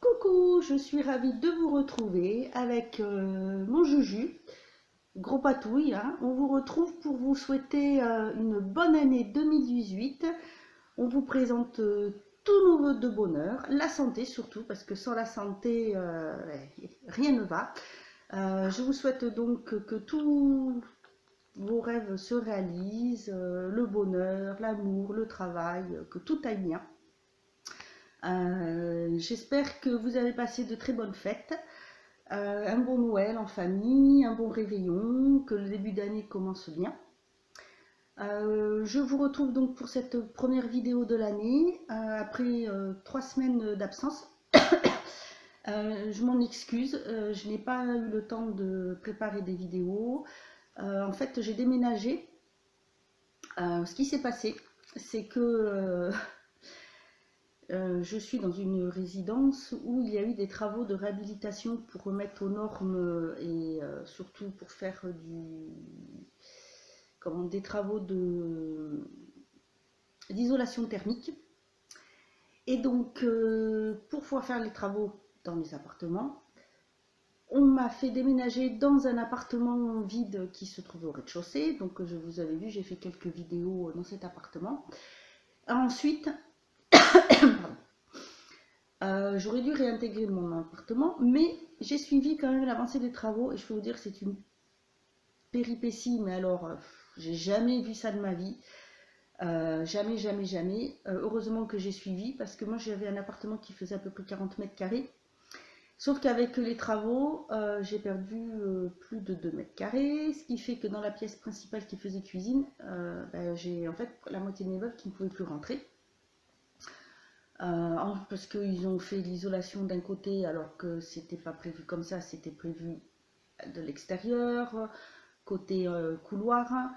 Coucou, je suis ravie de vous retrouver avec mon Juju, gros patouille, hein. On vous retrouve pour vous souhaiter une bonne année 2018. On vous présente tous nos vœux de bonheur, la santé surtout, parce que sans la santé, rien ne va. Je vous souhaite donc que tous vos rêves se réalisent, le bonheur, l'amour, le travail, que tout aille bien. J'espère que vous avez passé de très bonnes fêtes, un bon Noël en famille, un bon réveillon, que le début d'année commence bien. Je vous retrouve donc pour cette première vidéo de l'année, après 3 semaines d'absence. Je m'en excuse, je n'ai pas eu le temps de préparer des vidéos. En fait, j'ai déménagé. Ce qui s'est passé, c'est que je suis dans une résidence où il y a eu des travaux de réhabilitation pour remettre aux normes et surtout pour faire des travaux d'isolation thermique. Et donc, pour pouvoir faire les travaux dans les appartements, on m'a fait déménager dans un appartement vide qui se trouve au rez-de-chaussée. Donc, je vous avais vu, j'ai fait quelques vidéos dans cet appartement. Ensuite, j'aurais dû réintégrer mon appartement, mais j'ai suivi quand même l'avancée des travaux et je peux vous dire que c'est une péripétie, mais alors j'ai jamais vu ça de ma vie. Jamais, jamais, jamais. Heureusement que j'ai suivi parce que moi j'avais un appartement qui faisait à peu près 40 mètres carrés. Sauf qu'avec les travaux, j'ai perdu plus de 2 mètres carrés, ce qui fait que dans la pièce principale qui faisait cuisine, j'ai en fait la moitié de mes meubles qui ne pouvaient plus rentrer. Parce qu'ils ont fait l'isolation d'un côté alors que c'était pas prévu comme ça, c'était prévu de l'extérieur, côté couloir,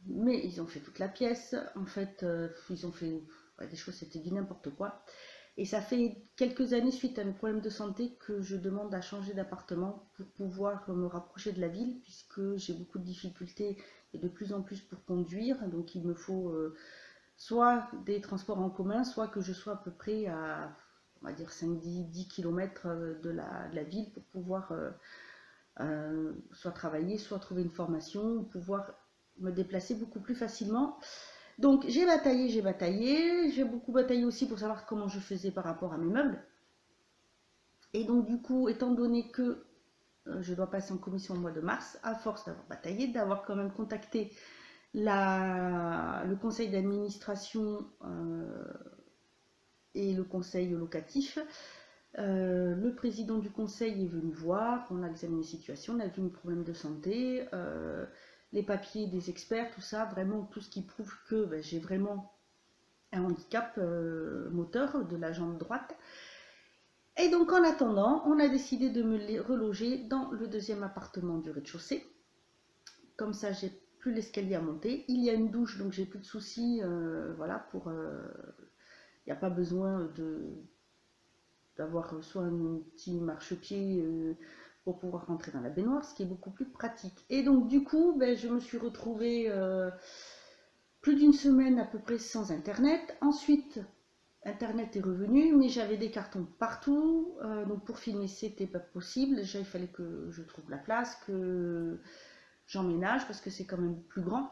mais ils ont fait toute la pièce. En fait, ils ont fait des choses, c'était du n'importe quoi. Et ça fait quelques années suite à mes problèmes de santé que je demande à changer d'appartement pour pouvoir me rapprocher de la ville puisque j'ai beaucoup de difficultés et de plus en plus pour conduire. Donc il me faut soit des transports en commun, soit que je sois à peu près à, on va dire, 5-10 km de la ville pour pouvoir soit travailler, soit trouver une formation, pouvoir me déplacer beaucoup plus facilement. Donc j'ai bataillé, j'ai beaucoup bataillé aussi pour savoir comment je faisais par rapport à mes meubles. Et donc du coup, étant donné que je dois passer en commission au mois de mars, à force d'avoir bataillé, d'avoir quand même contacté le conseil d'administration et le conseil locatif. Le président du conseil est venu voir, on a examiné la situation, on a vu mes problèmes de santé, les papiers des experts, tout ça, vraiment tout ce qui prouve que j'ai vraiment un handicap moteur de la jambe droite. Et donc en attendant, on a décidé de me reloger dans le deuxième appartement du rez-de-chaussée. Comme ça, j'ai plus l'escalier à monter. Il y a une douche, donc j'ai plus de soucis. Voilà, il n'y a pas besoin d'avoir soit un petit marchepied pour pouvoir rentrer dans la baignoire, ce qui est beaucoup plus pratique. Et donc du coup, je me suis retrouvée plus d'une semaine à peu près sans internet. Ensuite, internet est revenu, mais j'avais des cartons partout, donc pour filmer c'était pas possible. Déjà il fallait que je trouve la place, que j'emménage parce que c'est quand même plus grand,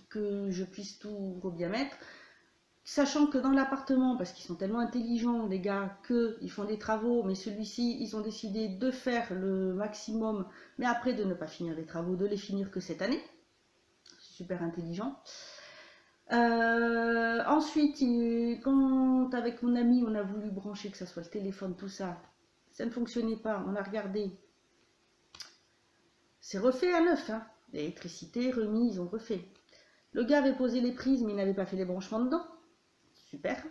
que je puisse tout bien mettre. Sachant que dans l'appartement, parce qu'ils sont tellement intelligents les gars, qu'ils font des travaux, mais celui-ci, ils ont décidé de faire le maximum, mais après de ne pas finir les travaux, de les finir que cette année. Super intelligent. Ensuite, quand avec mon ami, on a voulu brancher, que ça soit le téléphone, tout ça, ça ne fonctionnait pas. On a regardé. C'est refait à neuf, hein. L'électricité, remis, ils ont refait. Le gars avait posé les prises, mais il n'avait pas fait les branchements dedans. Super.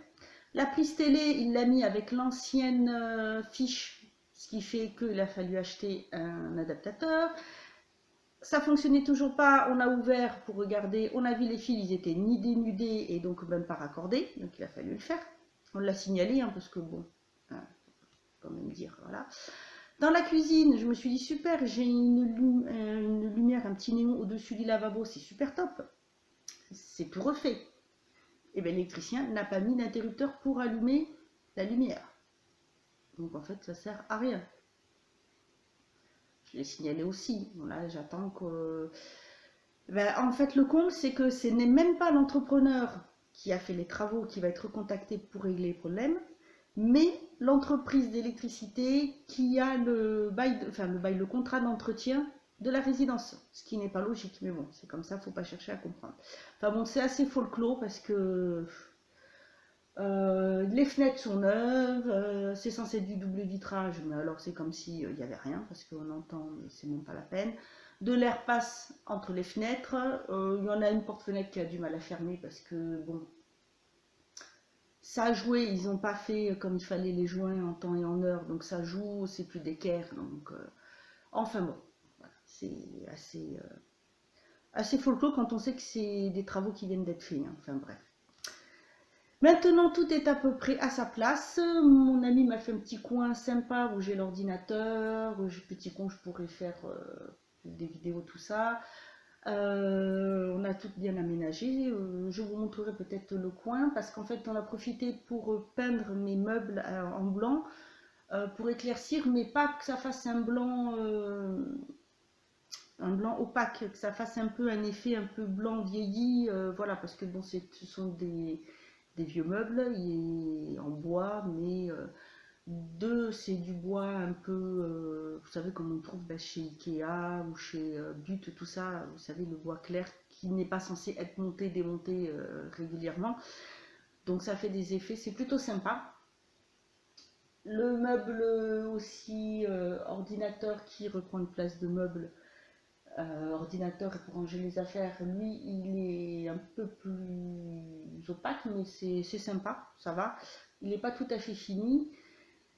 La prise télé, il l'a mis avec l'ancienne fiche, ce qui fait qu'il a fallu acheter un adaptateur. Ça fonctionnait toujours pas, on a ouvert pour regarder, on a vu les fils, ils étaient ni dénudés et donc même pas raccordés, donc il a fallu le faire. On l'a signalé, hein, parce que bon, quand même dire, voilà. Dans la cuisine, je me suis dit super, j'ai une lumière, un petit néon au-dessus du lavabo, c'est super top. C'est tout refait. Et bien l'électricien n'a pas mis d'interrupteur pour allumer la lumière. Donc en fait, ça sert à rien. Je l'ai signalé aussi. Voilà, j'attends que... Ben, en fait, le comble, c'est que ce n'est même pas l'entrepreneur qui a fait les travaux qui va être contacté pour régler les problèmes, mais l'entreprise d'électricité qui a le bail, le contrat d'entretien de la résidence, ce qui n'est pas logique, mais bon, c'est comme ça, il ne faut pas chercher à comprendre. Enfin bon, c'est assez folklore parce que les fenêtres sont neuves, c'est censé être du double vitrage, mais alors c'est comme si il n'y avait rien parce qu'on entend, mais c'est même pas la peine. De l'air passe entre les fenêtres, il y en a une porte-fenêtre qui a du mal à fermer parce que bon, ça a joué, ils n'ont pas fait comme il fallait les joints en temps et en heure, donc ça joue, c'est plus d'équerre, donc enfin bon, voilà, c'est assez folklore quand on sait que c'est des travaux qui viennent d'être faits, hein. Enfin bref. Maintenant, tout est à peu près à sa place. Mon ami m'a fait un petit coin sympa où j'ai l'ordinateur, j'ai petit coin où je pourrais faire des vidéos, tout ça. On a tout bien aménagé. Je vous montrerai peut-être le coin parce qu'en fait, on a profité pour peindre mes meubles en blanc, pour éclaircir, mais pas que ça fasse un blanc opaque, que ça fasse un peu un effet un peu blanc vieilli. Voilà, parce que bon, ce sont des vieux meubles en bois, mais deux, c'est du bois un peu, vous savez, comme on trouve chez Ikea ou chez But, tout ça, vous savez, le bois clair qui n'est pas censé être monté, démonté régulièrement. Donc ça fait des effets, c'est plutôt sympa. Le meuble aussi, ordinateur qui reprend une place de meuble, ordinateur pour ranger les affaires, lui il est un peu plus opaque, mais c'est sympa, ça va. Il n'est pas tout à fait fini.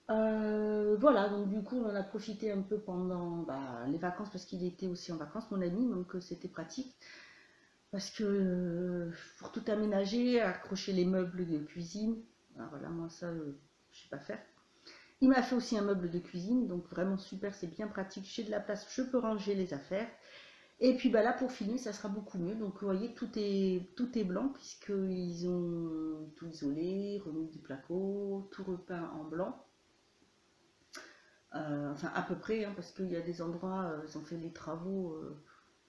Voilà, donc du coup on en a profité un peu pendant les vacances parce qu'il était aussi en vacances, mon ami, donc c'était pratique. Parce que pour tout aménager, accrocher les meubles de cuisine, voilà, moi ça je sais pas faire. Il m'a fait aussi un meuble de cuisine, donc vraiment super, c'est bien pratique, j'ai de la place, je peux ranger les affaires. Et puis là pour finir, ça sera beaucoup mieux. Donc vous voyez, tout est blanc puisqu'ils ont tout isolé, remis du placo, tout repeint en blanc. Enfin à peu près, hein, parce qu'il y a des endroits, ils ont fait les travaux.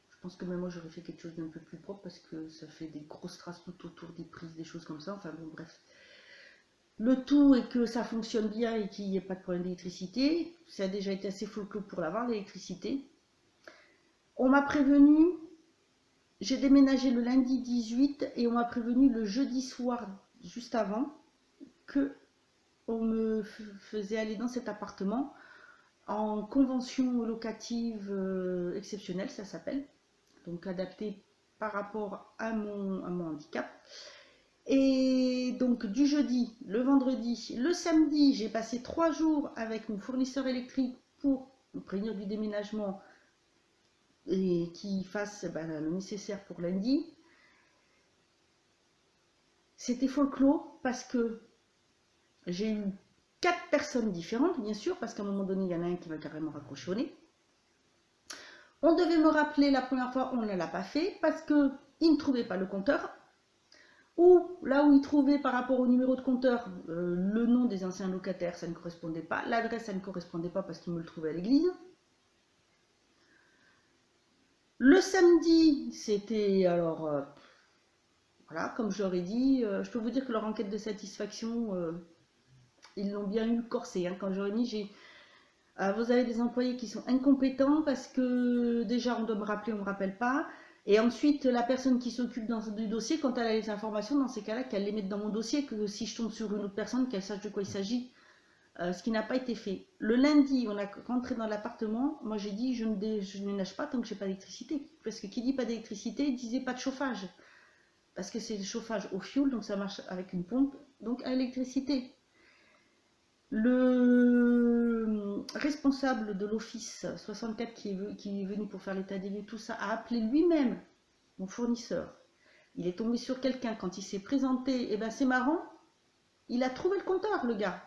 Je pense que même moi j'aurais fait quelque chose d'un peu plus propre parce que ça fait des grosses traces tout autour des prises, des choses comme ça. Enfin bon, bref. Le tout est que ça fonctionne bien et qu'il n'y ait pas de problème d'électricité. Ça a déjà été assez folklore pour l'avoir, l'électricité. On m'a prévenu, j'ai déménagé le lundi 18 et on m'a prévenu le jeudi soir, juste avant, que on me faisait aller dans cet appartement en convention locative exceptionnelle, ça s'appelle, donc adapté par rapport à mon handicap. Et donc du jeudi, le vendredi, le samedi, j'ai passé 3 jours avec mon fournisseur électrique pour me prévenir du déménagement et qu'il fasse le nécessaire pour lundi. C'était folklore parce que j'ai eu 4 personnes différentes, bien sûr, parce qu'à un moment donné, il y en a un qui va carrément raccrocher au nez. On devait me rappeler la première fois, on ne l'a pas fait parce qu'il ne trouvait pas le compteur. Ou là où il trouvait par rapport au numéro de compteur, le nom des anciens locataires, ça ne correspondait pas. L'adresse, ça ne correspondait pas parce qu'il me le trouvait à l'église. Le samedi, c'était alors, voilà, comme je l'aurais dit, je peux vous dire que leur enquête de satisfaction, ils l'ont bien eu corsé. Hein. Quand j'aurais mis, vous avez des employés qui sont incompétents parce que déjà on doit me rappeler, on ne me rappelle pas. Et ensuite, la personne qui s'occupe du dossier, quand elle a les informations, dans ces cas-là, qu'elle les mette dans mon dossier, que si je tombe sur une autre personne, qu'elle sache de quoi il s'agit, ce qui n'a pas été fait. Le lundi, on a rentré dans l'appartement, moi j'ai dit je ne ménage pas tant que j'ai pas d'électricité. Parce que qui dit pas d'électricité, disait pas de chauffage. Parce que c'est le chauffage au fioul, donc ça marche avec une pompe, donc à l'électricité. Le responsable de l'office 64 qui est venu pour faire l'état des lieux, tout ça, a appelé lui-même mon fournisseur. Il est tombé sur quelqu'un quand il s'est présenté, et ben c'est marrant, il a trouvé le compteur, le gars.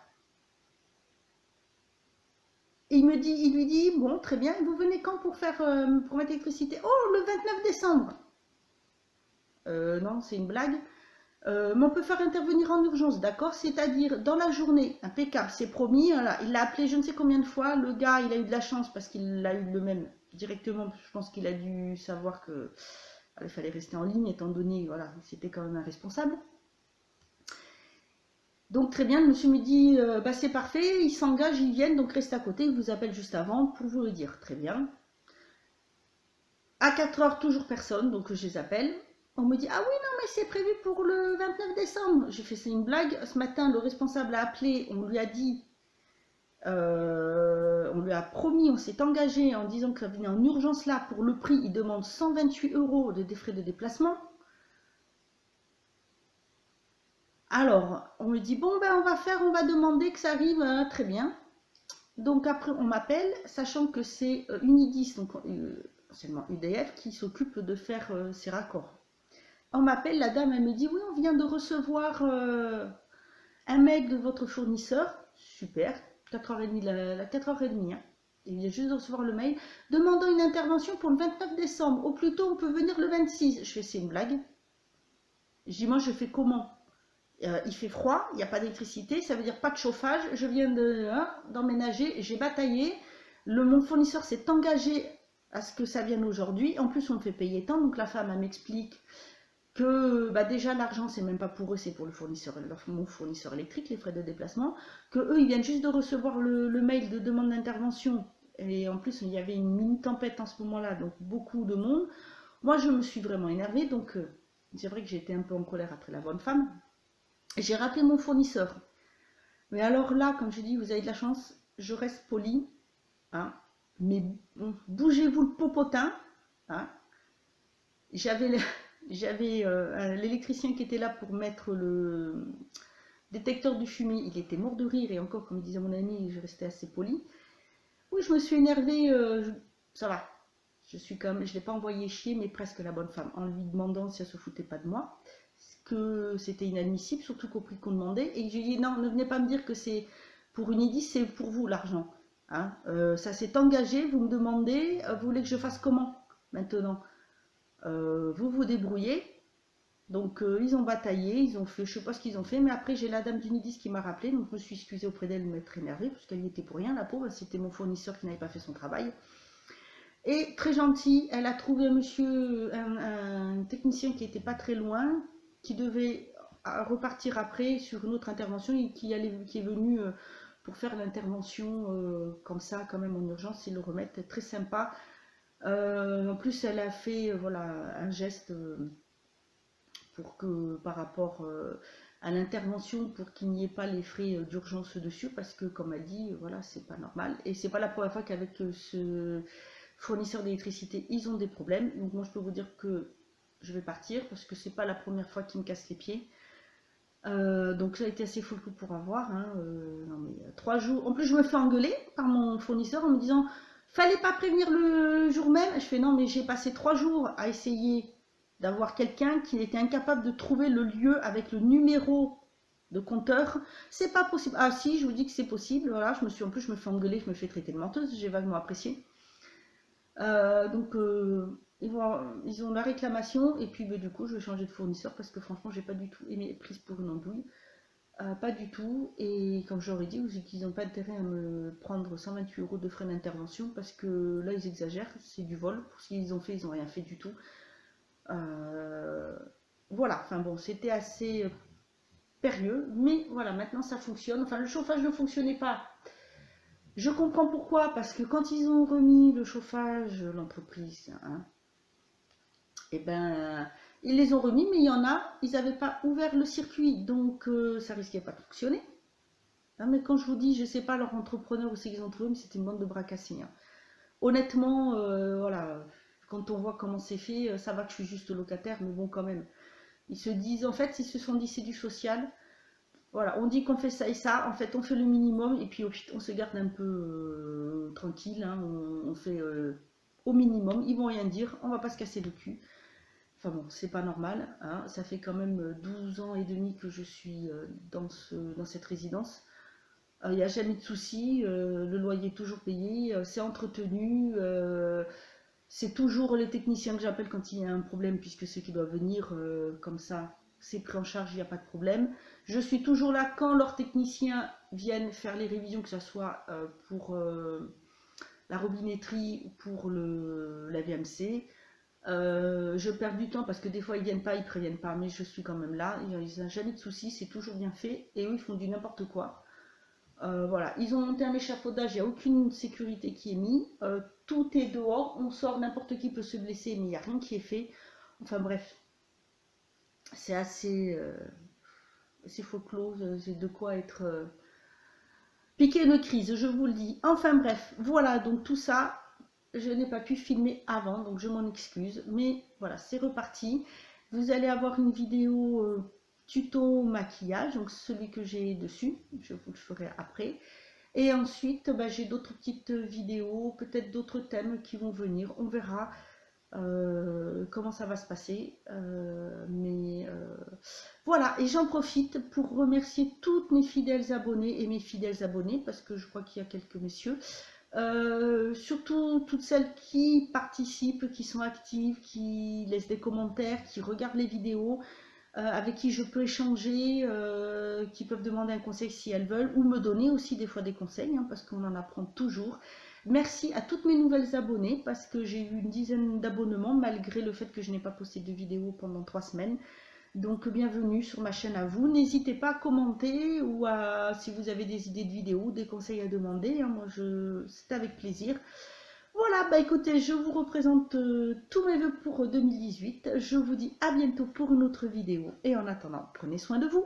Et il lui dit, bon, très bien, vous venez quand pour pour mettre l'électricité? Oh, le 29 décembre. Non, c'est une blague. Mais on peut faire intervenir en urgence, d'accord? C'est-à-dire dans la journée, impeccable, c'est promis. Voilà. Il l'a appelé je ne sais combien de fois. Le gars, il a eu de la chance parce qu'il a eu le même directement. Je pense qu'il a dû savoir que il fallait rester en ligne, étant donné, voilà, c'était quand même un responsable. Donc très bien, le monsieur me dit, bah, c'est parfait, ils s'engagent, ils viennent, donc reste à côté, ils vous appellent juste avant pour vous le dire. Très bien. À 4 heures, toujours personne, donc je les appelle. On me dit, ah oui, non, mais c'est prévu pour le 29 décembre. J'ai fait, c'est une blague. Ce matin, le responsable a appelé, on lui a dit, on lui a promis, on s'est engagé en disant que ça venait en urgence là. Pour le prix, il demande 128 € de frais de déplacement. Alors, on me dit, bon, ben, on va demander que ça arrive, très bien. Donc après, on m'appelle, sachant que c'est Unidis, donc seulement UDF, qui s'occupe de faire ces raccords. On m'appelle, la dame, elle me dit, oui, on vient de recevoir un mail de votre fournisseur. Super, 4h30, 4h30, hein. Il vient juste de recevoir le mail, demandant une intervention pour le 29 décembre. Au plus tôt, on peut venir le 26. Je fais, c'est une blague. Je dis, moi, je fais comment? Il fait froid, il n'y a pas d'électricité, ça veut dire pas de chauffage. Je viens d'emménager, j'ai bataillé. Mon fournisseur s'est engagé à ce que ça vienne aujourd'hui. En plus, on me fait payer tant. Donc la femme, elle m'explique que bah, déjà l'argent, c'est même pas pour eux, c'est pour le fournisseur, mon fournisseur électrique, les frais de déplacement. Que eux, ils viennent juste de recevoir le mail de demande d'intervention. Et en plus, il y avait une mini tempête en ce moment-là, donc beaucoup de monde. Moi, je me suis vraiment énervée. Donc c'est vrai que j'ai été un peu en colère après la bonne femme. J'ai rappelé mon fournisseur. Mais alors là, comme je dis, vous avez de la chance, je reste poli. Hein, mais bougez-vous le popotin. Hein. J'avais l'électricien qui était là pour mettre le détecteur de fumée. Il était mort de rire. Et encore, comme disait mon ami, je restais assez poli. Oui, je me suis énervée. Ça va. Je ne l'ai pas envoyé chier, mais presque la bonne femme, en lui demandant si elle se foutait pas de moi. Que c'était inadmissible, surtout qu'au prix qu'on demandait. Et j'ai dit non, ne venez pas me dire que c'est pour Unidis, c'est pour vous l'argent. Hein, ça s'est engagé, vous me demandez, vous voulez que je fasse comment maintenant? Vous vous débrouillez. Donc ils ont bataillé, ils ont fait, je sais pas ce qu'ils ont fait, mais après j'ai la dame d'Unidis qui m'a rappelé, donc je me suis excusée auprès d'elle de m'être énervée, parce qu'elle y était pour rien, la pauvre, c'était mon fournisseur qui n'avait pas fait son travail. Et très gentil, elle a trouvé un monsieur, un technicien qui n'était pas très loin, qui devait repartir après sur une autre intervention et qui est venu pour faire l'intervention comme ça, quand même en urgence, ils le remettent, très sympa. En plus, elle a fait voilà, un geste pour que par rapport à l'intervention, pour qu'il n'y ait pas les frais d'urgence dessus, parce que comme elle dit, voilà, c'est pas normal. Et c'est pas la première fois qu'avec ce fournisseur d'électricité, ils ont des problèmes. Donc moi, je peux vous dire que je vais partir parce que c'est pas la première fois qu'ils me cassent les pieds. Donc ça a été assez fou le coup pour avoir. Hein, non mais 3 jours. En plus, je me fais engueuler par mon fournisseur en me disant fallait pas prévenir le jour même. Je fais non, mais j'ai passé 3 jours à essayer d'avoir quelqu'un qui était incapable de trouver le lieu avec le numéro de compteur. C'est pas possible. Ah si, je vous dis que c'est possible. Voilà, en plus, je me fais engueuler, je me fais traiter de menteuse. J'ai vaguement apprécié. Donc ils ont la réclamation et puis du coup je vais changer de fournisseur parce que franchement j'ai pas du tout aimé être prise pour une andouille, pas du tout. Et comme j'aurais dit, ils n'ont pas intérêt à me prendre 128 € de frais d'intervention parce que là ils exagèrent, c'est du vol. Pour ce qu'ils ont fait, ils n'ont rien fait du tout. Voilà, enfin bon, c'était assez périlleux, mais voilà, maintenant ça fonctionne. Enfin, le chauffage ne fonctionnait pas. Je comprends pourquoi, parce que quand ils ont remis le chauffage, l'entreprise, hein, eh ben, ils les ont remis, mais il y en a, ils n'avaient pas ouvert le circuit, donc ça risquait pas de fonctionner. Non, mais quand je vous dis, je ne sais pas leur entrepreneur où c'est qu'ils ont trouvé, mais c'était une bande de bras cassés. Hein. Honnêtement, voilà, quand on voit comment c'est fait, ça va que je suis juste locataire, mais bon, quand même. Ils se disent, en fait, ils se sont dit c'est du social. Voilà, on dit qu'on fait ça et ça, en fait on fait le minimum et puis on se garde un peu tranquille, hein, on fait au minimum, ils vont rien dire, on va pas se casser le cul. Enfin bon, c'est pas normal, hein, ça fait quand même 12 ans et demi que je suis dans cette résidence. Il n'y a jamais de souci, le loyer est toujours payé, c'est entretenu, c'est toujours les techniciens que j'appelle quand il y a un problème, puisque ceux qui doivent venir comme ça, c'est pris en charge, il n'y a pas de problème. Je suis toujours là quand leurs techniciens viennent faire les révisions, que ce soit pour la robinetterie ou pour la VMC. Je perds du temps parce que des fois ils viennent pas, ils préviennent pas, mais je suis quand même là. Il n'y a jamais de soucis, c'est toujours bien fait. Et eux, ils font du n'importe quoi. Voilà, ils ont monté un échafaudage, il n'y a aucune sécurité qui est mise. Tout est dehors, on sort, n'importe qui peut se blesser, mais il n'y a rien qui est fait. Enfin bref, c'est assez folklore, j'ai de quoi être piqué une crise, je vous le dis. Enfin bref, voilà, donc tout ça, je n'ai pas pu filmer avant, donc je m'en excuse. Mais voilà, c'est reparti. Vous allez avoir une vidéo tuto maquillage, donc celui que j'ai dessus, je vous le ferai après. Et ensuite, bah, j'ai d'autres petites vidéos, peut-être d'autres thèmes qui vont venir, on verra comment ça va se passer. Voilà, et j'en profite pour remercier toutes mes fidèles abonnés et mes fidèles abonnés, parce que je crois qu'il y a quelques messieurs. Surtout toutes celles qui participent, qui sont actives, qui laissent des commentaires, qui regardent les vidéos, avec qui je peux échanger, qui peuvent demander un conseil si elles veulent, ou me donner aussi des fois des conseils, hein, parce qu'on en apprend toujours. Merci à toutes mes nouvelles abonnées, parce que j'ai eu une dizaine d'abonnements, malgré le fait que je n'ai pas posté de vidéo pendant 3 semaines. Donc bienvenue sur ma chaîne à vous. N'hésitez pas à commenter ou si vous avez des idées de vidéos, des conseils à demander. Hein, moi, c'est avec plaisir. Voilà, bah écoutez, je vous représente tous mes vœux pour 2018. Je vous dis à bientôt pour une autre vidéo. Et en attendant, prenez soin de vous.